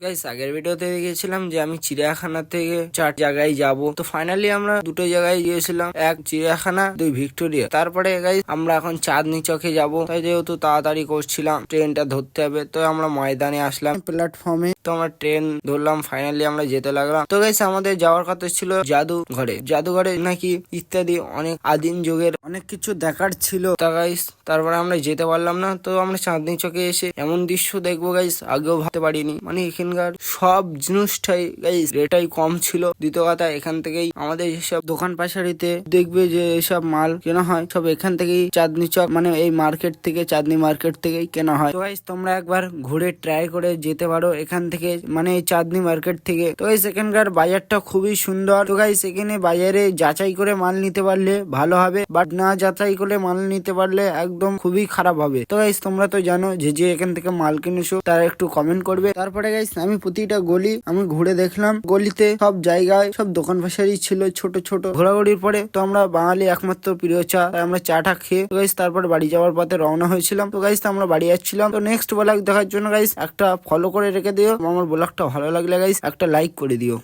Guys আগের ভিডিওতে দেখেছিলাম যে আমি চিড়িয়াখানা থেকে 4 জায়গায় যাব। তো ফাইনালি আমরা দুটো জায়গায় গিয়েছিলাম, এক চিড়িয়াখানা, দুই ভিক্টোরিয়া। তারপরে গাইস আমরা এখন চাঁদনি চকে যাব। তাই যেহেতু তাড়াতাড়ি করছিলাম, ট্রেনটা ধরতে হবে, তো আমরা ময়দানে আসলাম প্ল্যাটফর্মে। তো আমরা ট্রেন ধরলাম, ফাইনালি আমরা যেতে লাগলাম। তো গাইস আমাদের যাওয়ার কথা ছিল জাদুঘরে। জাদুঘরে নাকি ইত্যাদি অনেক আদিম যুগের অনেক কিছু দেখার ছিল। তা গাইস তারপরে আমরা যেতে পারলাম না। তো আমরা চাঁদনি চকে এসে এমন দৃশ্য দেখবো গাইস আগেও ভাবতে পারিনি। মানে এখানকার সব জিনিসটাই গাইস রেটাই কম ছিল। দ্বিতীয় কথা, এখান থেকেই আমাদের যেসব দোকান পাশারিতে দেখবে যে এসব মাল কেনা হয়, সব এখান থেকেই চাঁদনি চক মানে এই মার্কেট থেকে, চাঁদনি মার্কেট থেকেই কেনা হয়। তো গাইস তোমরা একবার ঘুরে ট্রাই করে যেতে পারো এখান থেকে, মানে এই চাঁদনি মার্কেট থেকে। তো গাইস এখানকার বাজারটা খুবই সুন্দর। তো গাইস এখানে বাজারে যাচাই করে মাল নিতে পারলে ভালো হবে, বাট না যাচাই করে মাল নিতে পারলে একদম খুবই খারাপ হবে। তো গাইস তোমরা তো জানো যে যে এখান থেকে মাল কিনেছো তারা একটু কমেন্ট করবে। তারপরে গাইস আমি প্রতিটা গলি আমি ঘুরে দেখলাম, গলিতে সব জায়গায় সব দোকান পাশারি ছিল ছোট ছোট। ঘোরাঘুরির পরে তো আমরা বাঙালি একমাত্র প্রিয় চা, তাই আমরা চাটা খেয়ে তো গাইস তারপর বাড়ি যাওয়ার পথে রওনা হয়েছিলাম। তো গাইস আমরা বাড়ি যাচ্ছিলাম। তো নেক্সট ব্লগ দেখার জন্য গাইস একটা ফলো করে রেখে দিও। আমার ব্লগটা ভালো লাগলে গাইস একটা লাইক করে দিও।